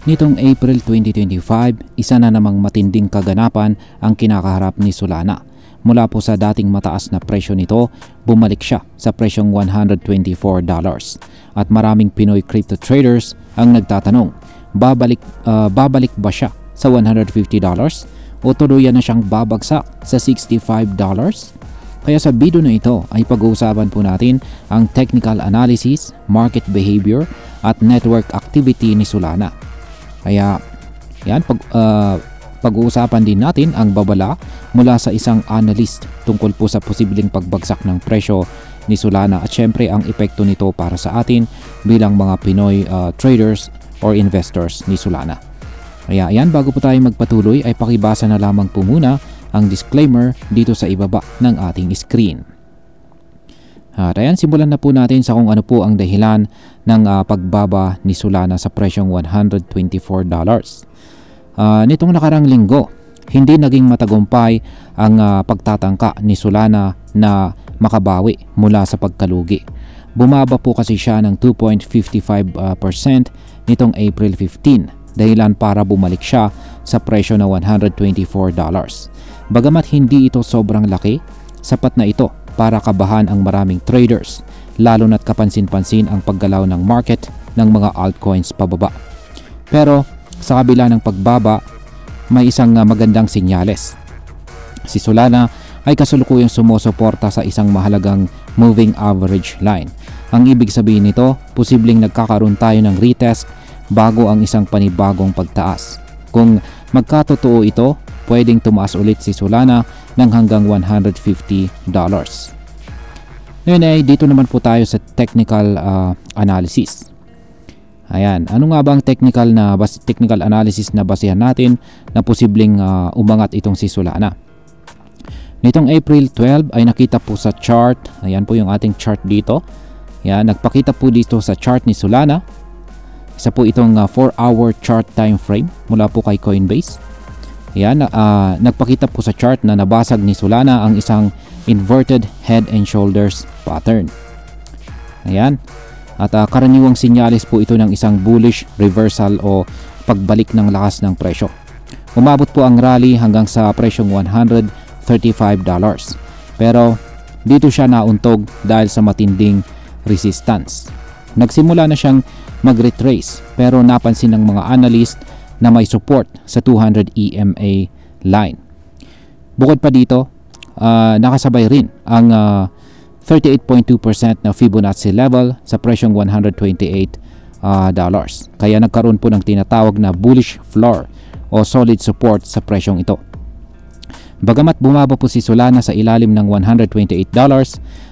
Nitong April 2025, isa na namang matinding kaganapan ang kinakaharap ni Solana. Mula po sa dating mataas na presyo nito, bumalik siya sa presyong $124. At maraming Pinoy crypto traders ang nagtatanong, babalik ba siya sa $150 o tuluyan na siyang babagsak sa $65? Kaya sa video na ito ay pag-uusapan po natin ang technical analysis, market behavior at network activity ni Solana. Kaya yan, pag-uusapan din natin ang babala mula sa isang analyst tungkol po sa posibleng pagbagsak ng presyo ni Solana at syempre ang epekto nito para sa atin bilang mga Pinoy traders or investors ni Solana. Kaya yan, bago po tayo magpatuloy ay pakibasa na lamang po muna ang disclaimer dito sa ibaba ng ating screen. At ayan, simulan na po natin sa kung ano po ang dahilan ng pagbaba ni Solana sa presyong $124. Nitong nakarang linggo, hindi naging matagumpay ang pagtatangka ni Solana na makabawi mula sa pagkalugi. Bumaba po kasi siya ng 2.55% nitong April 15, dahilan para bumalik siya sa presyo na $124. Bagamat hindi ito sobrang laki, sapat na ito para kabahan ang maraming traders, lalo na't kapansin-pansin ang paggalaw ng market ng mga altcoins pababa. Pero sa kabila ng pagbaba, may isang magandang sinyales. Si Solana ay kasalukuyang sumusuporta sa isang mahalagang moving average line. Ang ibig sabihin nito, posibleng nagkakaroon tayo ng retest bago ang isang panibagong pagtaas. Kung magkatotoo ito, pwedeng tumaas ulit si Solana ng hanggang $150. Ngayon ay dito naman po tayo sa technical analysis. Ayan, ano nga ba ang technical analysis na basehan natin na posibleng umangat itong si Solana? Nitong April 12 ay nakita po sa chart, ayan po yung ating chart dito. Ayan, nagpakita po dito sa chart ni Solana. Isa po itong 4-hour chart time frame mula po kay Coinbase. Ayan, nagpakita po sa chart na nabasag ni Solana ang isang inverted head and shoulders pattern. Ayan. At karaniwang sinyalis po ito ng isang bullish reversal o pagbalik ng lakas ng presyo. Umabot po ang rally hanggang sa presyong $135. Pero dito siya nauntog dahil sa matinding resistance. Nagsimula na siyang mag-retrace pero napansin ng mga analyst na may support sa 200 EMA line. Bukod pa dito, nakasabay rin ang 38.2% na Fibonacci level sa presyong $128. Kaya nagkaroon po ng tinatawag na bullish floor o solid support sa presyong ito. Bagamat bumaba po si Solana sa ilalim ng $128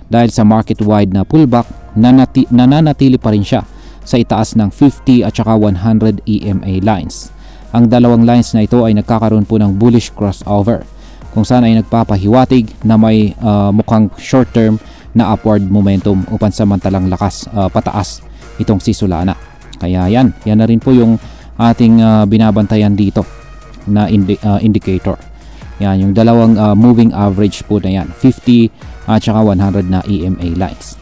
dahil sa market-wide na pullback, nananatili pa rin siya sa itaas ng 50 at saka 100 EMA lines. Ang dalawang lines na ito ay nagkakaroon po ng bullish crossover kung saan ay nagpapahiwatig na may mukhang short-term na upward momentum upang samantalang lakas pataas itong si Solana. Kaya yan na rin po yung ating binabantayan dito na indicator. Yan yung dalawang moving average po na yan, 50 at saka 100 na EMA lines.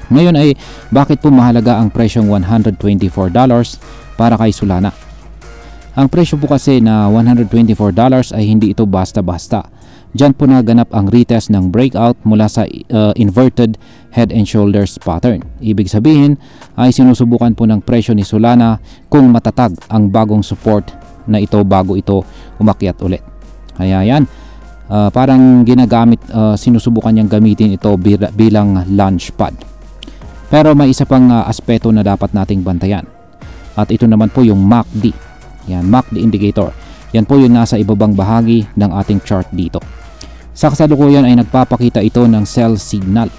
Ngayon ay bakit po mahalaga ang presyong $124 para kay Solana? Ang presyo po kasi na $124 ay hindi ito basta-basta. Diyan po naganap ang retest ng breakout mula sa inverted head and shoulders pattern. Ibig sabihin ay sinusubukan po ng presyo ni Solana kung matatag ang bagong support na ito bago ito umakyat ulit. Kaya yan, parang sinusubukan niyang gamitin ito bilang launchpad. Pero may isa pang aspeto na dapat nating bantayan. At ito naman po yung MACD. Yan, MACD indicator. Yan po yung nasa ibabang bahagi ng ating chart dito. Sa kasalukuyan ay nagpapakita ito ng sell signal.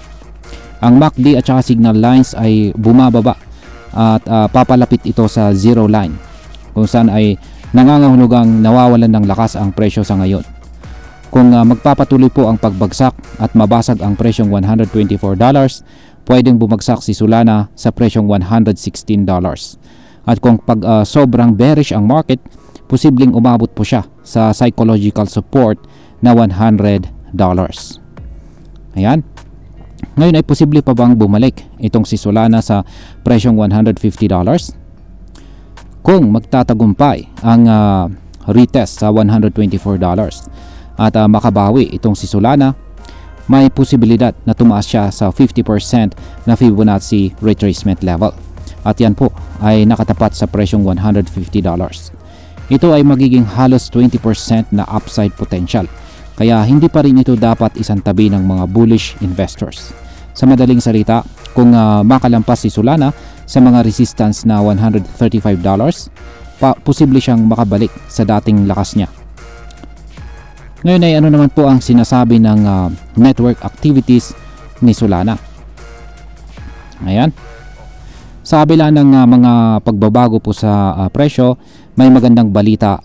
Ang MACD at saka signal lines ay bumababa at papalapit ito sa zero line kung saan ay nangangahulugang nawawalan ng lakas ang presyo sa ngayon. Kung magpapatuloy po ang pagbagsak at mabasag ang presyong $124, pwedeng bumagsak si Solana sa presyong $116. At kung sobrang bearish ang market, posibleng umabot po siya sa psychological support na $100. Ayan. Ngayon ay posible pa bang bumalik itong si Solana sa presyong $150? kung magtatagumpay ang retest sa $124 at makabawi itong si Solana, may posibilidad na tumaas siya sa 50% na Fibonacci retracement level. At yan po ay nakatapat sa presyong $150. Ito ay magiging halos 20% na upside potential. Kaya hindi pa rin ito dapat isantabi ng mga bullish investors. Sa madaling salita, kung makalampas si Solana sa mga resistance na $135, posible siyang makabalik sa dating lakas niya. Ngayon ay ano naman po ang sinasabi ng network activities ni Solana. Ayan. Sa kabila ng mga pagbabago po sa presyo, may magandang balita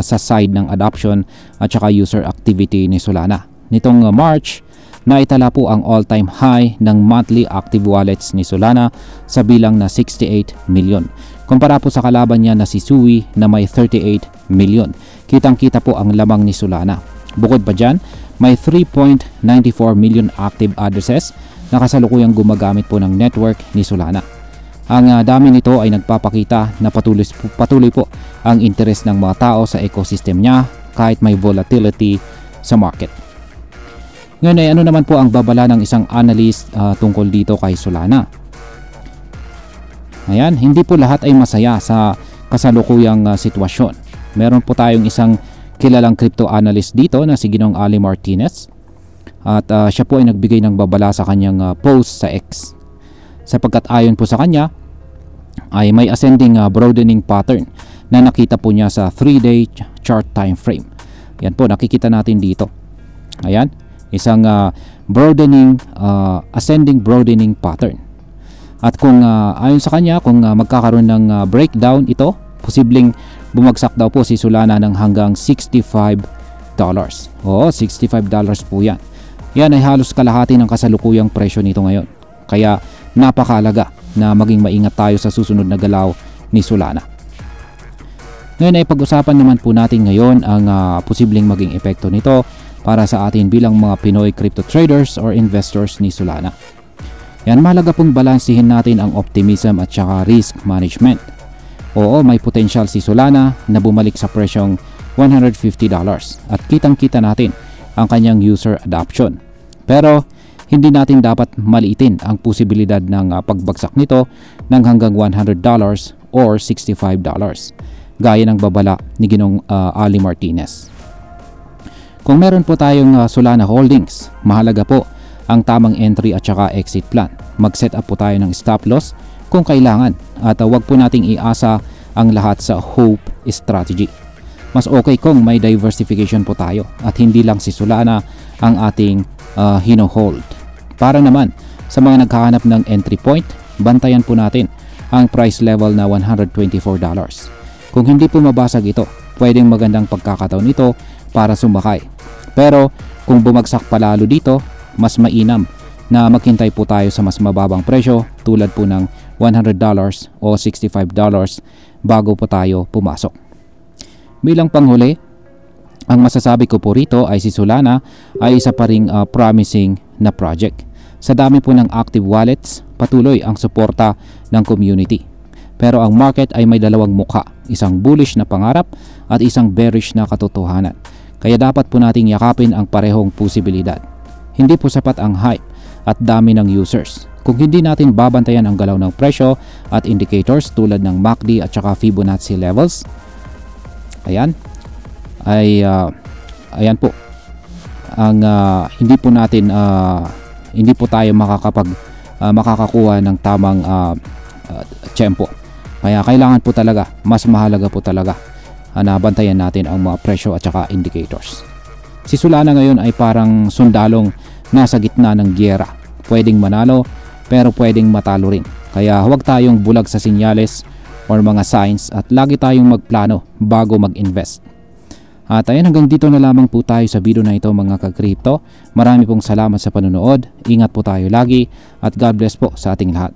sa side ng adoption at saka user activity ni Solana. Nitong March, naitala po ang all-time high ng monthly active wallets ni Solana sa bilang na 68 million. Kumpara po sa kalaban niya na si Sui na may 38 million. Kitang-kita po ang lamang ni Solana. Bukod pa dyan, may 3.94 million active addresses na kasalukuyang gumagamit po ng network ni Solana. Ang dami nito ay nagpapakita na patuloy po ang interes ng mga tao sa ecosystem niya kahit may volatility sa market. Ngayon ay ano naman po ang babala ng isang analyst tungkol dito kay Solana. Ayan, hindi po lahat ay masaya sa kasalukuyang sitwasyon. Meron po tayong isang kilalang crypto analyst dito na si Ginong Ali Martinez at siya po ay nagbigay ng babala sa kanyang post sa X. Sapagkat ayon po sa kanya ay may ascending broadening pattern na nakita po niya sa 3-day chart time frame. Yan po nakikita natin dito. Ayan, isang ascending broadening pattern. At kung ayon sa kanya, kung magkakaroon ng breakdown ito, posibleng bumagsak daw po si Solana ng hanggang $65. Oo, $65 po yan. Yan ay halos kalahati ng kasalukuyang presyo nito ngayon. Kaya napakahalaga na maging maingat tayo sa susunod na galaw ni Solana. Ngayon ay pag-usapan naman po natin ngayon ang posibleng maging epekto nito para sa atin bilang mga Pinoy crypto traders or investors ni Solana. Yan, mahalaga pong balansihin natin ang optimism at saka risk management. Oo, may potential si Solana na bumalik sa presyong $150 at kitang-kita natin ang kanyang user adoption. Pero hindi natin dapat maliitin ang posibilidad ng pagbagsak nito ng hanggang $100 or $65 gaya ng babala ni Ginong Ali Martinez. Kung meron po tayong Solana holdings, mahalaga po ang tamang entry at saka exit plan. Mag-set up po tayo ng stop loss kung kailangan at huwag po nating iasa ang lahat sa hope strategy. Mas okay kung may diversification po tayo at hindi lang si Solana ang ating hino-hold. Para naman sa mga naghahanap ng entry point, bantayan po natin ang price level na $124. Kung hindi po mabasag ito, pwedeng magandang pagkakataon ito para sumakay. Pero kung bumagsak palalo dito, mas mainam na maghintay po tayo sa mas mababang presyo tulad po ng $100 o $65 bago po tayo pumasok. Bilang panghuli, ang masasabi ko po rito ay si Solana ay isa pa ring promising na project. Sa dami po ng active wallets, patuloy ang suporta ng community. Pero ang market ay may dalawang mukha, isang bullish na pangarap at isang bearish na katotohanan. Kaya dapat po nating yakapin ang parehong posibilidad. Hindi po sapat ang hype at dami ng users kung hindi natin babantayan ang galaw ng presyo at indicators tulad ng MACD at saka Fibonacci levels. Ayan po ang hindi po tayo makakakuha ng tamang tempo. Kaya kailangan po talaga, mas mahalaga po talaga na bantayan natin ang mga presyo at saka indicators. Si Solana ngayon ay parang sundalong nasa gitna ng giyera. Pwedeng manalo pero pwedeng matalo rin. Kaya huwag tayong bulag sa sinyales or mga signs at lagi tayong magplano bago mag-invest. At ayun, hanggang dito na lamang po tayo sa video na ito mga ka-crypto. Marami pong salamat sa panonood. Ingat po tayo lagi at God bless po sa ating lahat.